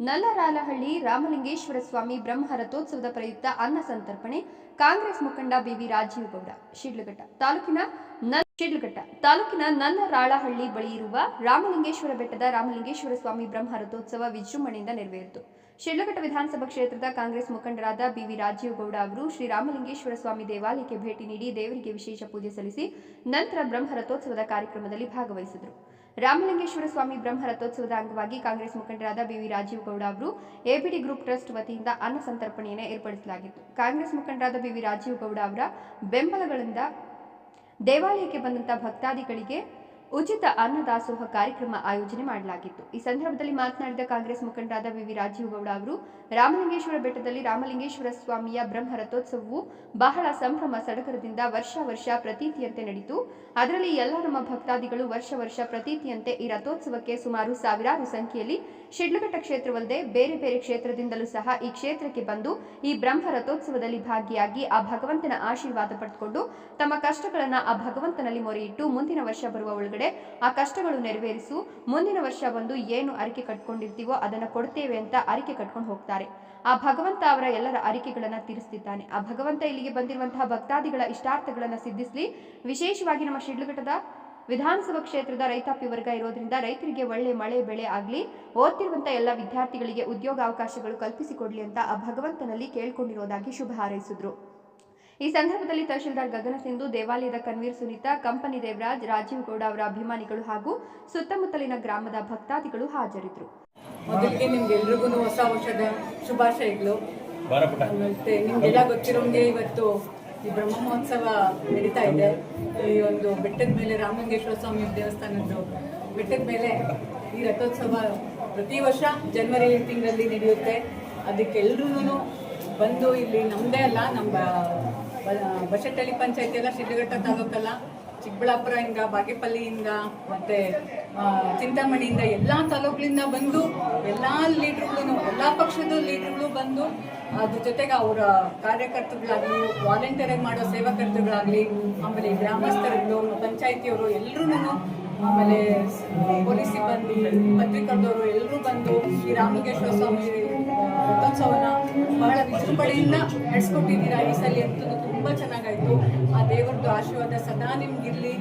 ನಲ್ಲರಾಲಹಳ್ಳಿ ರಾಮಲಿಂಗೇಶ್ವರ ಸ್ವಾಮಿ ಬ್ರಹ್ಮರಥೋತ್ಸವದ ಪ್ರಯುಕ್ತ ಅನ್ನ ಸಂತರ್ಪಣೆ. ಕಾಂಗ್ರೆಸ್ ಮುಖಂಡ ಬಿವಿ ರಾಜೀವ್ ಗೌಡ. ಶಿಡ್ಲಘಟ್ಟ ತಾಲೂಕಿನ ನಲ್ಲರಾಳಹಳ್ಳಿ ಬಳಿ ಇರುವ ರಾಮಲಿಂಗೇಶ್ವರ ಬೆಟ್ಟದ ರಾಮಲಿಂಗೇಶ್ವರ ಸ್ವಾಮಿ ಬ್ರಹ್ಮರಥೋತ್ಸವ ವಿಜೃಂಭಣೆಯಿಂದ ನೆರವೇರಿತು. ಶಿಡ್ಲಘಟ್ಟ ವಿಧಾನಸಭಾ ಕ್ಷೇತ್ರದ ಕಾಂಗ್ರೆಸ್ ಮುಖಂಡರಾದ ಬಿವಿ ರಾಜೀವ್ ಗೌಡ ಅವರು ಶ್ರೀ ರಾಮಲಿಂಗೇಶ್ವರ ಸ್ವಾಮಿ ದೇವಾಲಯಕ್ಕೆ ಭೇಟಿ ನೀಡಿ ದೇವರಿಗೆ ವಿಶೇಷ ಪೂಜೆ ಸಲ್ಲಿಸಿ ನಂತರ ಬ್ರಹ್ಮರಥೋತ್ಸವದ ಕಾರ್ಯಕ್ರಮದಲ್ಲಿ ಭಾಗವಹಿಸಿದರು. ರಾಮಲಿಂಗೇಶ್ವರ ಸ್ವಾಮಿ ಬ್ರಹ್ಮರಥೋತ್ಸವದ ಅಂಗವಾಗಿ ಕಾಂಗ್ರೆಸ್ ಮುಖಂಡರಾದ ಬಿವಿ ರಾಜೀವ್ ಗೌಡ ಅವರು ಎಬಿಡಿ ಗ್ರೂಪ್ ಟ್ರಸ್ಟ್ ವತಿಯಿಂದ ಅನ್ನ ಸಂತರ್ಪಣೆಯನ್ನು ಏರ್ಪಡಿಸಲಾಗಿತ್ತು. ಕಾಂಗ್ರೆಸ್ ಮುಖಂಡರಾದ ಬಿವಿ ರಾಜೀವ್ ಗೌಡ ಅವರ ಬೆಂಬಲಗಳಿಂದ ದೇವಾಲಯಕ್ಕೆ ಬಂದಂತ ಭಕ್ತಾದಿಗಳಿಗೆ ಉಚಿತ ಅನ್ನದಾಸೋಹ ಕಾರ್ಯಕ್ರಮ ಆಯೋಜನೆ ಮಾಡಲಾಗಿತ್ತು. ಈ ಸಂದರ್ಭದಲ್ಲಿ ಮಾತನಾಡಿದ ಕಾಂಗ್ರೆಸ್ ಮುಖಂಡರಾದ ಬಿವಿ ರಾಜೀವ್ ಗೌಡ ಅವರು ರಾಮಲಿಂಗೇಶ್ವರ ಬೆಟ್ಟದಲ್ಲಿ ರಾಮಲಿಂಗೇಶ್ವರ ಸ್ವಾಮಿಯ ಬ್ರಹ್ಮರಥೋತ್ಸವವು ಬಹಳ ಸಂಭ್ರಮ ಸಡಗರದಿಂದ ವರ್ಷ ಪ್ರತೀತಿಯಂತೆ ನಡೆಯಿತು. ಅದರಲ್ಲಿ ಎಲ್ಲ ನಮ್ಮ ಭಕ್ತಾದಿಗಳು ವರ್ಷ ಪ್ರತೀತಿಯಂತೆ ಈ ರಥೋತ್ಸವಕ್ಕೆ ಸುಮಾರು ಸಾವಿರಾರು ಸಂಖ್ಯೆಯಲ್ಲಿ ಶಿಡ್ಲಘಟ್ಟ ಕ್ಷೇತ್ರವಲ್ಲದೆ ಬೇರೆ ಬೇರೆ ಕ್ಷೇತ್ರದಿಂದಲೂ ಸಹ ಈ ಕ್ಷೇತ್ರಕ್ಕೆ ಬಂದು ಈ ಬ್ರಹ್ಮ ರಥೋತ್ಸವದಲ್ಲಿ ಭಾಗಿಯಾಗಿ ಆ ಭಗವಂತನ ಆಶೀರ್ವಾದ ಪಡೆದುಕೊಂಡು ತಮ್ಮ ಕಷ್ಟಗಳನ್ನು ಆ ಭಗವಂತನಲ್ಲಿ ಮೊರೆಯಿಟ್ಟು ಮುಂದಿನ ವರ್ಷ ಬರುವ ಒಳಗಡೆ ಆ ಕಷ್ಟಗಳು ನೆರವೇರಿಸು, ಮುಂದಿನ ವರ್ಷ ಬಂದು ಏನು ಅರಿಕೆ ಕಟ್ಕೊಂಡಿರ್ತೀವೋ ಅದನ್ನು ಕೊಡ್ತೇವೆ ಅಂತ ಅರಿಕೆ ಕಟ್ಕೊಂಡು ಹೋಗ್ತಾರೆ. ಆ ಭಗವಂತ ಅವರ ಎಲ್ಲರ ಅರಿಕೆಗಳನ್ನು ತೀರಿಸ್ತಿದ್ದಾನೆ. ಆ ಭಗವಂತ ಇಲ್ಲಿಗೆ ಬಂದಿರುವಂತಹ ಭಕ್ತಾದಿಗಳ ಇಷ್ಟಾರ್ಥಗಳನ್ನು ಸಿದ್ಧಿಸಲಿ. ವಿಶೇಷವಾಗಿ ನಮ್ಮ ಶಿಡ್ಲಘಟ್ಟದ ವಿಧಾನಸಭಾ ಕ್ಷೇತ್ರದ ರೈತಾಪಿ ವರ್ಗ ಇರೋದ್ರಿಂದ ರೈತರಿಗೆ ಒಳ್ಳೆ ಮಳೆ ಬೆಳೆ ಆಗಲಿ, ಓದ್ತಿರುವಂತಹ ಎಲ್ಲ ವಿದ್ಯಾರ್ಥಿಗಳಿಗೆ ಉದ್ಯೋಗಾವಕಾಶಗಳು ಕಲ್ಪಿಸಿಕೊಡ್ಲಿ ಅಂತ ಆ ಭಗವಂತನಲ್ಲಿ ಕೇಳ್ಕೊಂಡಿರೋದಾಗಿ ಶುಭ ಹಾರೈಸಿದ್ರು. ಈ ಸಂದರ್ಭದಲ್ಲಿ ತಹಶೀಲ್ದಾರ್ ಗಗನ ಸಿಂಧು, ದೇವಾಲಯದ ಕನ್ವೀರ್ ಸುನೀತಾ, ಕಂಪನಿ ದೇವರಾಜ್, ರಾಜೀವ್ ಗೌಡ ಅವರ ಅಭಿಮಾನಿಗಳು ಹಾಗೂ ಸುತ್ತಮುತ್ತಲಿನ ಗ್ರಾಮದ ಭಕ್ತಾದಿಗಳು ಹಾಜರಿದ್ದರು. ಮೊದಲಿಗೆ ನಿಮ್ಗೆಲ್ರಿಗೂ ಹೊಸ ವರ್ಷದ ಶುಭಾಶಯಗಳು. ಮತ್ತೆ ನಿಮ್ಗೆಲ್ಲ ಗೊತ್ತಿರೋಂಗೆ ಇವತ್ತು ಈ ಬ್ರಹ್ಮ ಮಹೋತ್ಸವ ನಡೀತಾ ಇದೆ. ಈ ಒಂದು ಬೆಟ್ಟದ ಮೇಲೆ ರಾಮಲಿಂಗೇಶ್ವರ ಸ್ವಾಮಿ ದೇವಸ್ಥಾನದ್ದು ಬೆಟ್ಟದ ಮೇಲೆ ಈ ರಥೋತ್ಸವ ಪ್ರತಿ ವರ್ಷ ಜನವರಿ ತಿಂಗಳಲ್ಲಿ ನಡೆಯುತ್ತೆ. ಅದಕ್ಕೆಲ್ಲರೂ ಬಂದು ಇಲ್ಲಿ ನಮ್ಮದೇ ಅಲ್ಲ, ನಮ್ಮ ಬಶೆಟ್ಟಳ್ಳಿ ಪಂಚಾಯತಿ ಎಲ್ಲ, ಶಿಡ್ಲಘಟ್ಟ ತಾಲೂಕಲ್ಲ, ಚಿಕ್ಕಬಳ್ಳಾಪುರದಿಂದ, ಬಾಗೇಪಲ್ಲಿಯಿಂದ ಮತ್ತು ಚಿಂತಾಮಣಿಯಿಂದ ಎಲ್ಲ ತಾಲೂಕಿನಿಂದ ಬಂದು ಎಲ್ಲ ಲೀಡ್ರುಗಳು, ಎಲ್ಲ ಪಕ್ಷದ ಲೀಡ್ರುಗಳು ಬಂದು ಅದ್ರ ಜೊತೆಗೆ ಅವರ ಕಾರ್ಯಕರ್ತರುಗಳಾಗಲಿ, ವಾಲಂಟಿಯರ್ ಮಾಡೋ ಸೇವಾಕರ್ತರುಗಳಾಗಲಿ, ಆಮೇಲೆ ಗ್ರಾಮಸ್ಥರುಗಳು, ಪಂಚಾಯತಿಯವರು ಎಲ್ಲರೂ, ಆಮೇಲೆ ಪೊಲೀಸ್ ಸಿಬ್ಬಂದಿ, ಪತ್ರಿಕಾದವರು ಎಲ್ಲರೂ ಬಂದು ಈ ರಾಮಲಿಂಗೇಶ್ವರ ಸ್ವಾಮಿ ರಥೋತ್ಸವನ ಬಹಳ ವಿಜೃಂಭಣೆಯಿಂದ ನಡೆಸ್ಕೊಟ್ಟಿದ್ದೀರಾ. ಈ ಸಲ ಅಂತೂ ತುಂಬ ಚೆನ್ನಾಗಾಯಿತು. ಆ ದೇವರದ್ದು ಆಶೀರ್ವಾದ ಸದಾ ನಿಮ್ಗಿರಲಿ.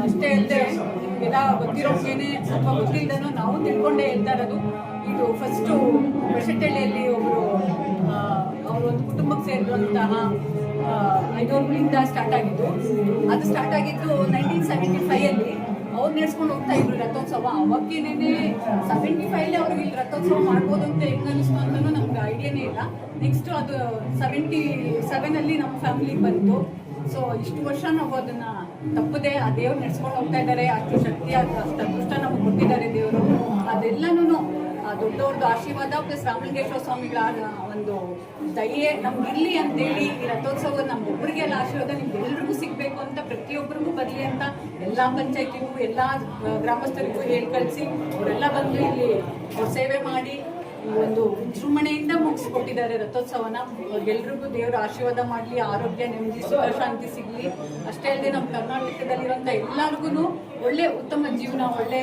ಅಷ್ಟೇ ಅಲ್ಲದೆ ನಿಮಗೆಲ್ಲ ಗೊತ್ತಿರೋಗೇನೆ ಅಥವಾ ಗೊತ್ತಿಲ್ಲದನೋ ನಾವು ತಿಳ್ಕೊಂಡೇ ಹೇಳ್ತಾ ಇರೋದು, ಇದು ಫಸ್ಟು ಬಶೆಟ್ಟಳ್ಳಿಯಲ್ಲಿ ಅವರು ಒಂದು ಕುಟುಂಬಕ್ಕೆ ಸೇರಿರುವಂತಹ 500ಗಳಿಂದ ಸ್ಟಾರ್ಟ್ ಆಗಿದ್ದು. ಅದು ಸ್ಟಾರ್ಟ್ ಆಗಿದ್ದು 1975 ಅವ್ರು ನಡೆಸ್ಕೊಂಡು ಹೋಗ್ತಾ ಇದ್ರು ರಥೋತ್ಸವ. ಅವಾಗೇನೆ 75 ಅವ್ರಿಗೆ ಇಲ್ಲಿ ರಥೋತ್ಸವ ಮಾಡ್ಬೋದು ಅಂತ ಹೆಂಗೆ ಅನಿಸ್ತು ಅಂತಲೂ ನಮ್ಗೆ ಐಡಿಯಾನೇ ಇಲ್ಲ. ನೆಕ್ಸ್ಟ್ ಅದು 77 ನಮ್ಮ ಫ್ಯಾಮಿಲಿಗೆ ಬಂತು. ಸೊ ಇಷ್ಟು ವರ್ಷ ನಾವು ಅದನ್ನು ತಪ್ಪದೆ ಆ ದೇವ್ರು ನಡೆಸ್ಕೊಂಡು ಹೋಗ್ತಾ ಇದ್ದಾರೆ. ಅಷ್ಟು ಶಕ್ತಿ, ಅಷ್ಟು ಅದೃಷ್ಟ ನಮಗೆ ಕೊಟ್ಟಿದ್ದಾರೆ ದೇವರು. ಅದೆಲ್ಲನೂ ದೊಡ್ಡವ್ರದ್ದು ಆಶೀರ್ವಾದ ಪ್ಲಸ್ ರಾಮಲಿಂಗೇಶ್ವರ ಸ್ವಾಮಿಗಳ ಒಂದು ದಯೆ ನಮ್ಗಿರ್ಲಿ ಅಂತೇಳಿ ಈ ರಥೋತ್ಸವ ನಮ್ಮೊಬ್ಬರಿಗೆಲ್ಲ ಆಶೀರ್ವಾದ ನಿಮ್ಗೆಲ್ರಿಗೂ ಸಿಗಬೇಕು ಅಂತ, ಪ್ರತಿಯೊಬ್ಬರಿಗೂ ಬರಲಿ ಅಂತ ಎಲ್ಲ ಪಂಚಾಯತಿಗೂ ಎಲ್ಲ ಗ್ರಾಮಸ್ಥರಿಗೂ ಹೇಳಿ ಕಳಿಸಿ ಅವರೆಲ್ಲ ಬಂದು ಇಲ್ಲಿ ಅವ್ರ ಸೇವೆ ಮಾಡಿ ಒಂದು ವಿಜೃಂಭಣೆಯಿಂದ ಮುಗಿಸ್ಕೊಟ್ಟಿದ್ದಾರೆ ರಥೋತ್ಸವನ. ಅವ್ರಿಗೆಲ್ರಿಗೂ ದೇವರ ಆಶೀರ್ವಾದ ಮಾಡಲಿ, ಆರೋಗ್ಯ, ನೆಮ್ಮದಿ, ಸುಖ, ಶಾಂತಿ ಸಿಗಲಿ. ಅಷ್ಟೇ ಅಲ್ಲದೆ ನಮ್ಮ ಕರ್ನಾಟಕದಲ್ಲಿರುವಂಥ ಎಲ್ಲರಿಗೂ ಒಳ್ಳೆ ಉತ್ತಮ ಜೀವನ, ಒಳ್ಳೆ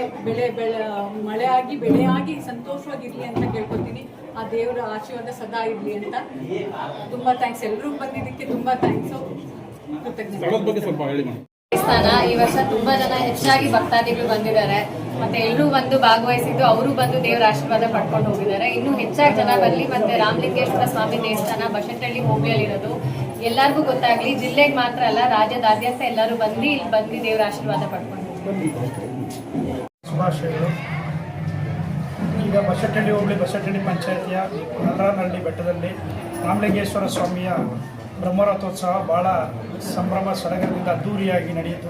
ಮಳೆ ಆಗಿ ಬೆಳೆ ಆಗಿ ಸಂತೋಷವಾಗಿರಲಿ ಅಂತ ಕೇಳ್ಕೊತೀನಿ. ಆ ದೇವರ ಆಶೀರ್ವಾದ ಸದಾ ಇರಲಿ ಅಂತ ತುಂಬ ಥ್ಯಾಂಕ್ಸ್. ಎಲ್ಲರೂ ಬಂದಿದ್ದಕ್ಕೆ ತುಂಬ ಥ್ಯಾಂಕ್ಸು, ಕೃತಜ್ಞತೆ. ಈ ವರ್ಷ ತುಂಬಾ ಜನ ಹೆಚ್ಚಾಗಿ ಭಕ್ತಾದಿಗಳು ಬಂದಿದ್ದಾರೆ. ಮತ್ತೆ ಎಲ್ಲರೂ ಬಂದು ಭಾಗವಹಿಸಿದ್ದು, ಅವರು ಬಂದು ದೇವರ ಆಶೀರ್ವಾದ ಪಡ್ಕೊಂಡು ಹೋಗಿದ್ದಾರೆ. ಇನ್ನೂ ಹೆಚ್ಚಾಗಿ ಜನ ಬರಲಿ. ಮತ್ತೆ ರಾಮಲಿಂಗೇಶ್ವರ ಸ್ವಾಮಿ ದೇವಸ್ಥಾನ ಬಶೆಟ್ಟಳ್ಳಿ ಹೋಬಳಿಯಲ್ಲಿರೋದು ಎಲ್ಲರಿಗೂ ಗೊತ್ತಾಗ್ಲಿ. ಜಿಲ್ಲೆಗೆ ಮಾತ್ರ ಅಲ್ಲ, ರಾಜ್ಯದಾದ್ಯಂತ ಎಲ್ಲರೂ ಬಂದು ಇಲ್ಲಿ ಬಂದು ದೇವರ ಆಶೀರ್ವಾದ ಪಡ್ಕೊಂಡು ಶುಭಾಶಯಗಳು. ಈಗ ಬಶೆಟ್ಟಳ್ಳಿ ಹೋಬಳಿ ಬಶೆಟ್ಟಳ್ಳಿ ಪಂಚಾಯತಿಯ ನಲ್ಲರಾನಹಳ್ಳಿ ಬೆಟ್ಟದಲ್ಲಿ ರಾಮಲಿಂಗೇಶ್ವರ ಸ್ವಾಮಿಯ ಬ್ರಹ್ಮರಥೋತ್ಸವ ಭಾಳ ಸಂಭ್ರಮ ಸಡಗರದಿಂದ ಅದ್ದೂರಿಯಾಗಿ ನಡೆಯಿತು.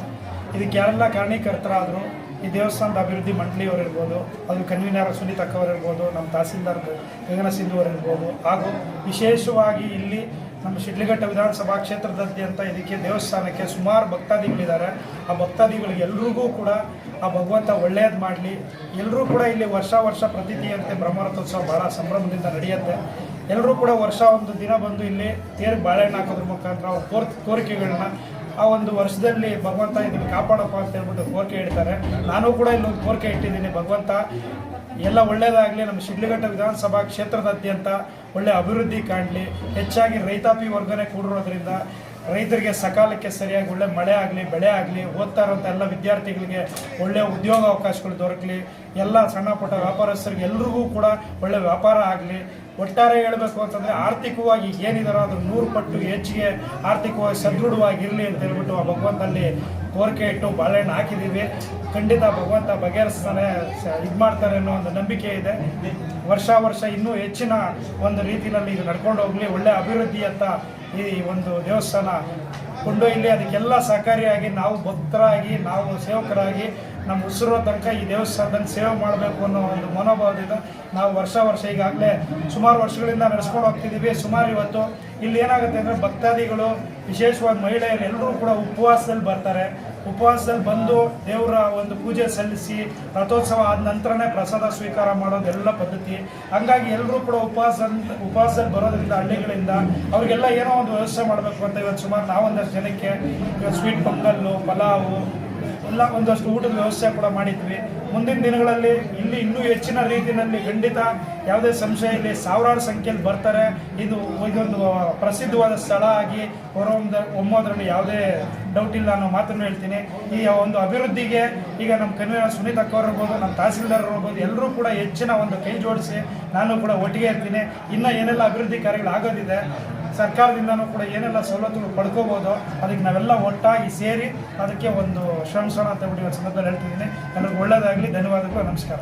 ಇದಕ್ಕೆ ಯಾರೆಲ್ಲ ಕಾರಣೀಕರ್ತರಾದರು, ಈ ದೇವಸ್ಥಾನದ ಅಭಿವೃದ್ಧಿ ಮಂಡಳಿಯವರಿರ್ಬೋದು, ಅದು ಕನ್ವೀನರ್ ಸುನೀತಾ ಅವರಿರ್ಬೋದು, ನಮ್ಮ ತಹಸೀಲ್ದಾರ್ ಗಗನ ಸಿಂಧು ಅವರಿರ್ಬೋದು, ಹಾಗೂ ವಿಶೇಷವಾಗಿ ಇಲ್ಲಿ ನಮ್ಮ ಶಿಡ್ಲಘಟ್ಟ ವಿಧಾನಸಭಾ ಕ್ಷೇತ್ರದಾದ್ಯಂತ ಇದಕ್ಕೆ ದೇವಸ್ಥಾನಕ್ಕೆ ಸುಮಾರು ಭಕ್ತಾದಿಗಳಿದ್ದಾರೆ. ಆ ಭಕ್ತಾದಿಗಳಿಗೆ ಎಲ್ರಿಗೂ ಕೂಡ ಆ ಭಗವಂತ ಒಳ್ಳೆಯದು ಮಾಡಲಿ. ಎಲ್ಲರೂ ಕೂಡ ಇಲ್ಲಿ ವರ್ಷ ಪ್ರತೀತಿಯಂತೆ ಬ್ರಹ್ಮರಥೋತ್ಸವ ಭಾಳ ಸಂಭ್ರಮದಿಂದ ನಡೆಯುತ್ತೆ. ಎಲ್ಲರೂ ಕೂಡ ವರ್ಷ ಒಂದು ದಿನ ಬಂದು ಇಲ್ಲಿ ತೇರಿಗೆ ಬಾಳೆಹಣ್ಣು ಹಾಕೋದ್ರ ಮುಖಾಂತರ ಅವ್ರ ಕೋರಿಕೆಗಳನ್ನ ಆ ಒಂದು ವರ್ಷದಲ್ಲಿ ಭಗವಂತ ಇದನ್ನು ಕಾಪಾಡಪ್ಪ ಅಂತ ಹೇಳ್ಬಿಟ್ಟು ಕೋರಿಕೆ ಇಡ್ತಾರೆ. ನಾನು ಕೂಡ ಇಲ್ಲೊಂದು ಕೋರಿಕೆ ಇಟ್ಟಿದ್ದೀನಿ, ಭಗವಂತ ಎಲ್ಲ ಒಳ್ಳೆಯದಾಗಲಿ. ನಮ್ಮ ಶಿಡ್ಲಘಟ್ಟ ವಿಧಾನಸಭಾ ಕ್ಷೇತ್ರದಾದ್ಯಂತ ಒಳ್ಳೆ ಅಭಿವೃದ್ಧಿ ಕಾಣಲಿ. ಹೆಚ್ಚಾಗಿ ರೈತಾಪಿ ವರ್ಗನೇ ಕೂಡಿರೋದ್ರಿಂದ ರೈತರಿಗೆ ಸಕಾಲಕ್ಕೆ ಸರಿಯಾಗಿ ಒಳ್ಳೆ ಮಳೆ ಆಗಲಿ, ಬೆಳೆ ಆಗಲಿ, ಓದ್ತಾ ಇರೋಂಥ ಎಲ್ಲ ವಿದ್ಯಾರ್ಥಿಗಳಿಗೆ ಒಳ್ಳೆಯ ಉದ್ಯೋಗ ಅವಕಾಶಗಳು ದೊರಕಲಿ. ಎಲ್ಲ ಸಣ್ಣ ಪುಟ್ಟ ವ್ಯಾಪಾರಸ್ಥರಿಗೆ ಎಲ್ರಿಗೂ ಕೂಡ ಒಳ್ಳೆ ವ್ಯಾಪಾರ ಆಗಲಿ. ಒಟ್ಟಾರೆ ಹೇಳಬೇಕು ಅಂತಂದರೆ ಆರ್ಥಿಕವಾಗಿ ಏನಿದಾರೋ ಅದ್ರ 100 ಪಟ್ಟು ಹೆಚ್ಚಿಗೆ ಆರ್ಥಿಕವಾಗಿ ಸದೃಢವಾಗಿರಲಿ ಅಂತ ಹೇಳ್ಬಿಟ್ಟು ಆ ಭಗವಂತನಲ್ಲಿ ಕೋರಿಕೆ ಇಟ್ಟು ಬಾಳೆಹಣ್ಣು ಹಾಕಿದ್ದೀವಿ. ಖಂಡಿತ ಭಗವಂತ ಬಗೆಹರಿಸ್ತಾನೆ, ಇದು ಮಾಡ್ತಾರೆ ಅನ್ನೋ ಒಂದು ನಂಬಿಕೆ ಇದೆ. ವರ್ಷ ಇನ್ನೂ ಹೆಚ್ಚಿನ ಒಂದು ರೀತಿಯಲ್ಲಿ ಇದು ನಡ್ಕೊಂಡು ಹೋಗಲಿ. ಒಳ್ಳೆ ಅಭಿವೃದ್ಧಿಯತ್ತ ಈ ಒಂದು ದೇವಸ್ಥಾನ ಕೊಂಡೊಯ್ಯಲಿ. ಅದಕ್ಕೆಲ್ಲ ಸಹಕಾರಿಯಾಗಿ ನಾವು ಭಕ್ತರಾಗಿ, ನಾವು ಸೇವಕರಾಗಿ ನಮ್ಮ ಉಸಿರೋ ತನಕ ಈ ದೇವಸ್ಥಾನದಲ್ಲಿ ಸೇವೆ ಮಾಡಬೇಕು ಅನ್ನೋ ಒಂದು ಮನೋಭಾವದಿಂದ ನಾವು ವರ್ಷ ಈಗಾಗಲೇ ಸುಮಾರು ವರ್ಷಗಳಿಂದ ನಡೆಸ್ಕೊಂಡು ಹೋಗ್ತಿದ್ದೀವಿ. ಸುಮಾರು ಇವತ್ತು ಇಲ್ಲಿ ಏನಾಗುತ್ತೆ ಅಂದರೆ ಭಕ್ತಾದಿಗಳು, ವಿಶೇಷವಾಗಿ ಮಹಿಳೆಯರು ಎಲ್ಲರೂ ಕೂಡ ಉಪವಾಸದಲ್ಲಿ ಬರ್ತಾರೆ. ಉಪವಾಸದಲ್ಲಿ ಬಂದು ದೇವರ ಒಂದು ಪೂಜೆ ಸಲ್ಲಿಸಿ ರಥೋತ್ಸವ ಆದ ನಂತರನೇ ಪ್ರಸಾದ ಸ್ವೀಕಾರ ಮಾಡೋದೆಲ್ಲ ಪದ್ಧತಿ. ಹಂಗಾಗಿ ಎಲ್ಲರೂ ಕೂಡ ಉಪವಾಸದಲ್ಲಿ ಬರೋದ್ರಿಂದ ಹಳ್ಳಿಗಳಿಂದ ಅವರಿಗೆಲ್ಲ ಏನೋ ಒಂದು ವ್ಯವಸ್ಥೆ ಮಾಡಬೇಕು ಅಂತ ಇವತ್ತು ಸುಮಾರು ನಾವೊಂದಷ್ಟು ಜನಕ್ಕೆ ಸ್ವೀಟ್ ಪೊಂಗಲ್ಲು, ಪಲಾವು ಎಲ್ಲ ಒಂದಷ್ಟು ಊಟದ ವ್ಯವಸ್ಥೆ ಕೂಡ ಮಾಡಿದ್ವಿ. ಮುಂದಿನ ದಿನಗಳಲ್ಲಿ ಇಲ್ಲಿ ಇನ್ನೂ ಹೆಚ್ಚಿನ ರೀತಿಯಲ್ಲಿ ಖಂಡಿತ ಯಾವುದೇ ಸಂಶಯ ಇಲ್ಲಿ ಸಾವಿರಾರು ಸಂಖ್ಯೆಯಲ್ಲಿ ಬರ್ತಾರೆ. ಇದೊಂದು ಪ್ರಸಿದ್ಧವಾದ ಸ್ಥಳ ಆಗಿ ಒಮ್ಮೋದ್ರಲ್ಲಿ ಯಾವುದೇ ಡೌಟ್ ಇಲ್ಲ ಅನ್ನೋ ಮಾತನ್ನು ಹೇಳ್ತೀನಿ. ಈ ಒಂದು ಅಭಿವೃದ್ಧಿಗೆ ಈಗ ನಮ್ಮ ಕನ್ವೀನರ್ ಸುನೀತ್ ಅಕ್ಕವ್ರು ಇರ್ಬೋದು, ನಮ್ಮ ತಹಸೀಲ್ದಾರ್ ಇರ್ಬೋದು, ಎಲ್ಲರೂ ಕೂಡ ಹೆಚ್ಚಿನ ಒಂದು ಕೈ ಜೋಡಿಸಿ ನಾನು ಕೂಡ ಒಟ್ಟಿಗೆ ಇರ್ತೀನಿ. ಇನ್ನು ಏನೆಲ್ಲ ಅಭಿವೃದ್ಧಿ ಕಾರ್ಯಗಳಾಗೋದಿದೆ, ಸರ್ಕಾರದಿಂದನೂ ಕೂಡ ಏನೆಲ್ಲ ಸವಲತ್ತುಗಳು ಪಡ್ಕೋಬೋದು, ಅದಕ್ಕೆ ನಾವೆಲ್ಲ ಒಟ್ಟಾಗಿ ಸೇರಿ ಅದಕ್ಕೆ ಒಂದು ಶ್ರಮಿಸೋಣ ಅಂತ ಬಿಟ್ಟು ಸಂದರ್ಭದಲ್ಲಿ ಹೇಳ್ತಿದ್ದೀನಿ. ಎಲ್ಲರಿಗೂ ಒಳ್ಳೆಯದಾಗಲಿ. ಧನ್ಯವಾದಗಳು. ನಮಸ್ಕಾರ.